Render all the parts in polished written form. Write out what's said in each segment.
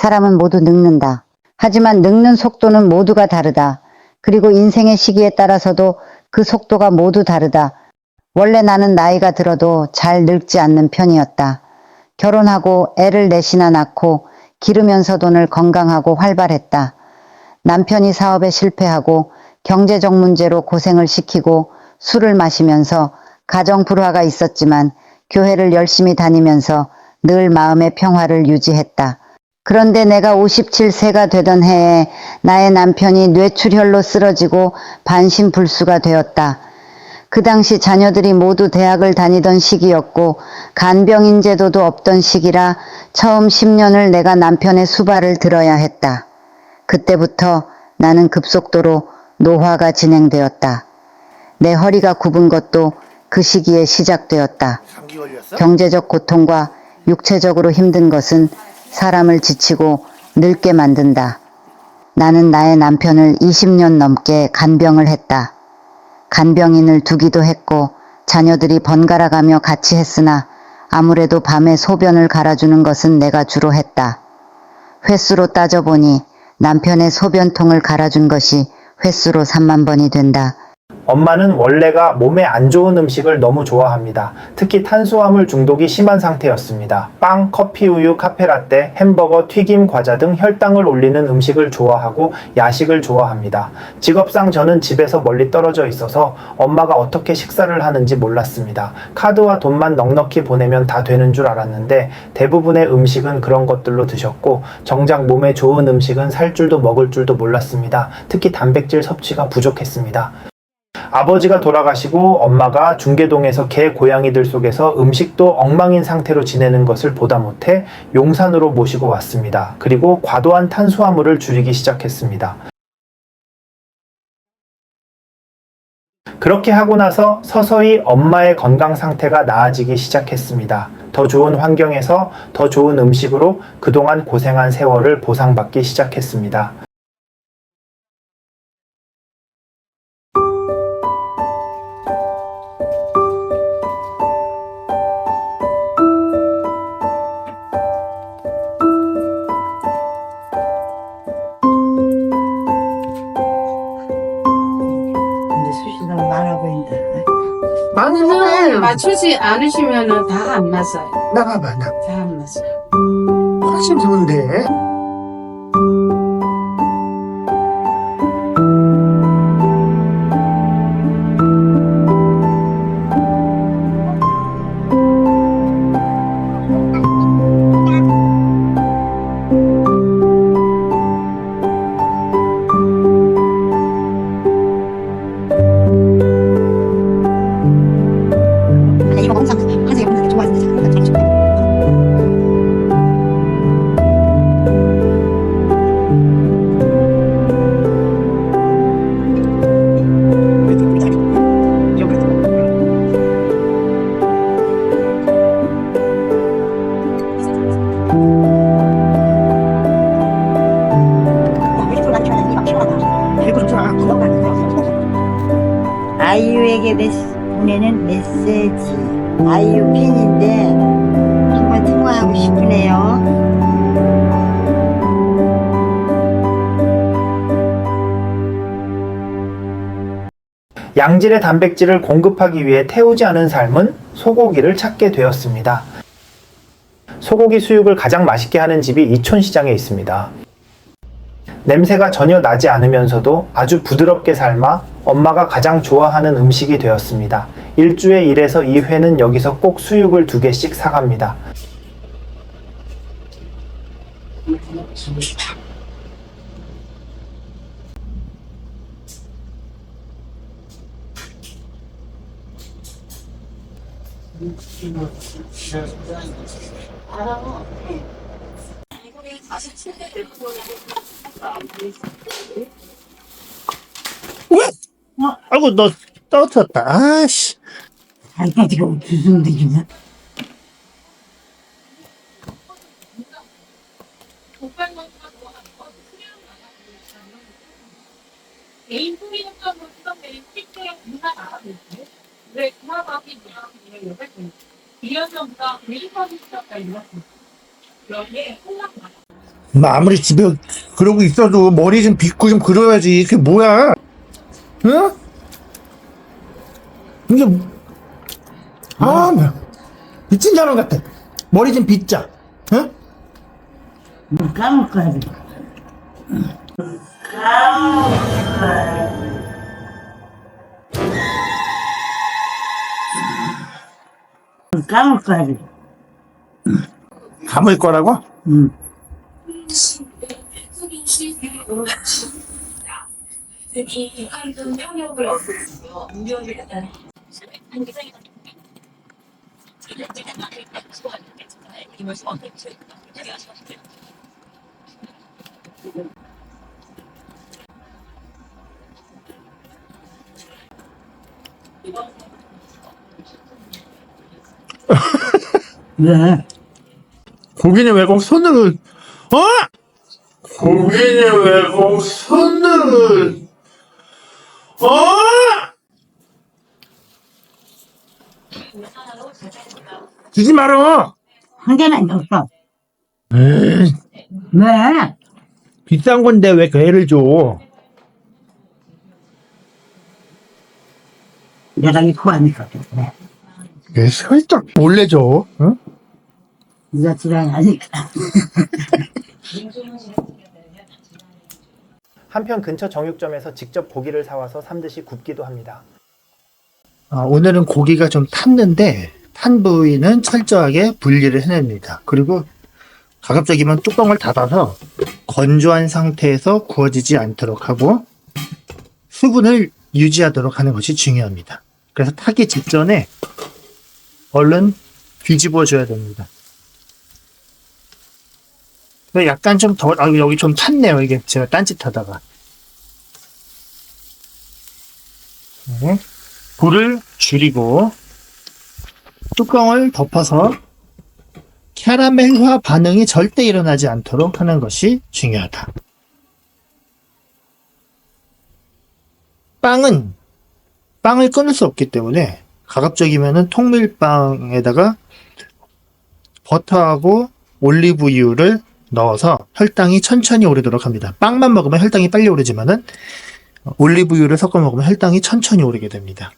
사람은 모두 늙는다. 하지만 늙는 속도는 모두가 다르다. 그리고 인생의 시기에 따라서도 그 속도가 모두 다르다. 원래 나는 나이가 들어도 잘 늙지 않는 편이었다. 결혼하고 애를 넷이나 낳고 기르면서도 늘 건강하고 활발했다. 남편이 사업에 실패하고 경제적 문제로 고생을 시키고 술을 마시면서 가정 불화가 있었지만 교회를 열심히 다니면서 늘 마음의 평화를 유지했다. 그런데 내가 57세가 되던 해에 나의 남편이 뇌출혈로 쓰러지고 반신불수가 되었다. 그 당시 자녀들이 모두 대학을 다니던 시기였고 간병인 제도도 없던 시기라 처음 10년을 내가 남편의 수발을 들어야 했다. 그때부터 나는 급속도로 노화가 진행되었다. 내 허리가 굽은 것도 그 시기에 시작되었다. 경제적 고통과 육체적으로 힘든 것은 사람을 지치고 늙게 만든다. 나는 나의 남편을 20년 넘게 간병을 했다. 간병인을 두기도 했고 자녀들이 번갈아 가며 같이 했으나 아무래도 밤에 소변을 갈아주는 것은 내가 주로 했다. 횟수로 따져보니 남편의 소변통을 갈아준 것이 횟수로 3만 번이 된다. 엄마는 원래가 몸에 안 좋은 음식을 너무 좋아합니다. 특히 탄수화물 중독이 심한 상태였습니다. 빵, 커피, 우유, 카페라떼, 햄버거, 튀김, 과자 등 혈당을 올리는 음식을 좋아하고 야식을 좋아합니다. 직업상 저는 집에서 멀리 떨어져 있어서 엄마가 어떻게 식사를 하는지 몰랐습니다. 카드와 돈만 넉넉히 보내면 다 되는 줄 알았는데 대부분의 음식은 그런 것들로 드셨고 정작 몸에 좋은 음식은 살 줄도 먹을 줄도 몰랐습니다. 특히 단백질 섭취가 부족했습니다. 아버지가 돌아가시고 엄마가 중계동에서 개 고양이들 속에서 음식도 엉망인 상태로 지내는 것을 보다 못해 용산으로 모시고 왔습니다. 그리고 과도한 탄수화물을 줄이기 시작했습니다. 그렇게 하고 나서 서서히 엄마의 건강 상태가 나아지기 시작했습니다. 더 좋은 환경에서 더 좋은 음식으로 그동안 고생한 세월을 보상받기 시작했습니다. 수시가 많아 보인다. 많으면 맞추지 않으시면은 다 안 맞아요. 나가봐, 나. 다 안 맞아요. 훨씬 좋은데. 이거 항상 입는 게 좋아하는데 아이유에게 보내는 메시지. 아이유 팬인데 한번 통화하고 싶으네요. 양질의 단백질을 공급하기 위해 태우지 않은 삶은 소고기를 찾게 되었습니다. 소고기 수육을 가장 맛있게 하는 집이 이촌시장에 있습니다. 냄새가 전혀 나지 않으면서도 아주 부드럽게 삶아 엄마가 가장 좋아하는 음식이 되었습니다. 일주에 1에서 2회는 여기서 꼭 수육을 2개씩 사갑니다. 아이고, 너 떨어졌다. 아씨. 아니 이거 무슨 일이냐? 개인 통일협정으로 수정된 실제 문화 나라들인데 왜 문화가기 문화를 비연정부가 대립하기 시작할 이렇습니다. 여기에 혼란이 아무리 집에 그러고 있어도 머리 좀 빗고 좀 그려야지. 그게 뭐야? 응? 이게 뭐야. 미친 사람 같아. 머리 좀 빗자. 응? 감을 거야. 감을 거야. 감을 거라고? 왜? 고기는 왜 꼭 손으로, 고기는 왜 꼭 손으로, 주지 말어! 한 개만 줬어. 에이, 왜? 비싼 건데 왜 걔를 줘? 내가 입고 하니까 그래. 왜 살짝 몰래 줘? 응? 네가 지랄이 아니까. 한편 근처 정육점에서 직접 고기를 사와서 삶듯이 굽기도 합니다. 오늘은 고기가 좀 탔는데 탄 부위는 철저하게 분리를 해냅니다. 그리고 가급적이면 뚜껑을 닫아서 건조한 상태에서 구워지지 않도록 하고 수분을 유지하도록 하는 것이 중요합니다. 그래서 타기 직전에 얼른 뒤집어 줘야 됩니다. 근데 약간 좀 더, 여기 좀 탔네요. 이게 제가 딴짓하다가. 네. 불을 줄이고 뚜껑을 덮어서 캐러멜화 반응이 절대 일어나지 않도록 하는 것이 중요하다. 빵을 끊을 수 없기 때문에 가급적이면은 통밀빵에다가 버터하고 올리브유를 넣어서 혈당이 천천히 오르도록 합니다. 빵만 먹으면 혈당이 빨리 오르지만은 올리브유를 섞어 먹으면 혈당이 천천히 오르게 됩니다.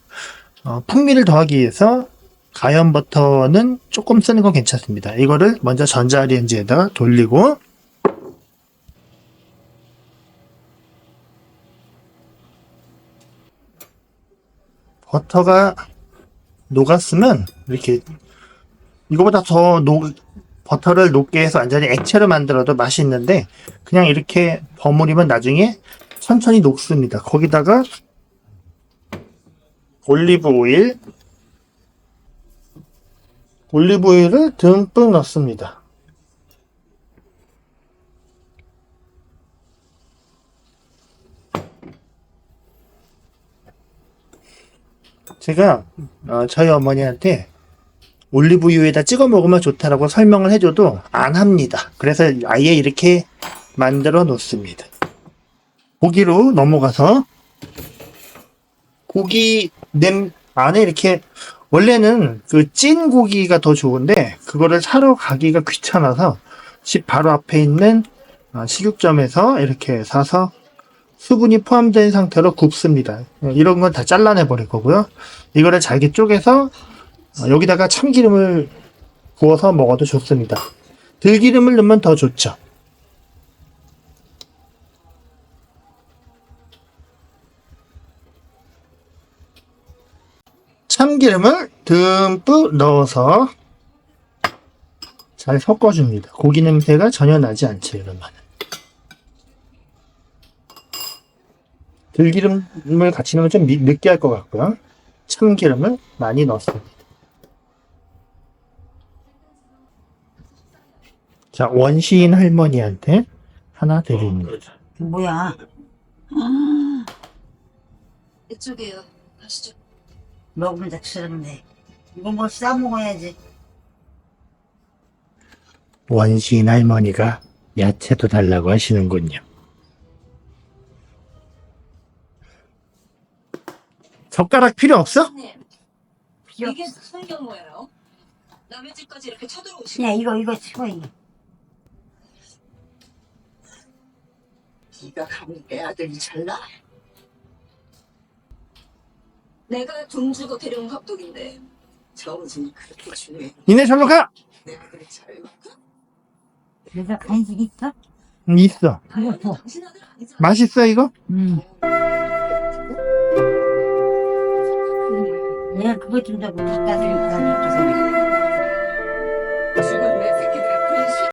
풍미를 더하기 위해서 가염 버터는 조금 쓰는 건 괜찮습니다. 이거를 먼저 전자레인지에다가 돌리고 버터가 녹았으면 이렇게 이거보다 더 버터를 녹게 해서 완전히 액체로 만들어도 맛이 있는데 그냥 이렇게 버무리면 나중에 천천히 녹습니다. 거기다가 올리브오일을 듬뿍 넣습니다. 제가 저희 어머니한테 올리브유에다 찍어 먹으면 좋다라고 설명을 해줘도 안 합니다. 그래서 아예 이렇게 만들어 놓습니다. 고기로 넘어가서 고기 안에 이렇게 원래는 그 찐 고기가 더 좋은데 그거를 사러 가기가 귀찮아서 집 바로 앞에 있는 식육점에서 이렇게 사서 수분이 포함된 상태로 굽습니다. 이런 건 다 잘라내 버릴 거고요. 이거를 잘게 쪼개서 여기다가 참기름을 부어서 먹어도 좋습니다. 들기름을 넣으면 더 좋죠. 참기름을 듬뿍 넣어서 잘 섞어줍니다. 고기 냄새가 전혀 나지 않죠, 이러면. 들기름을 같이 넣으면 좀 느끼할 것 같고요. 참기름을 많이 넣습니다. 자, 원시인 할머니한테 하나 드립니다. 뭐야? 이쪽이에요. 가시죠. 먹으면 다 싫은데. 이거 뭐 싸먹어야지. 원시인 할머니가 야채도 달라고 하시는군요. 젓가락 필요 없어? 이게 무슨 경우예요? 남의 집까지 이렇게 쳐들어오시면 그냥 이거 치워, 이거. 네가 가면 내 아들이 잘나? 내가 돈 주고 데려온 감독인데 정신이 그렇게 중요해. 니네 절로 가! 내 아들이 잘나? 내가 간식 있어? 있어. 그거 당신 아들 아니잖아. 맛있어, 이거? 내가 그거 준다고 닭가슴살 있기 전에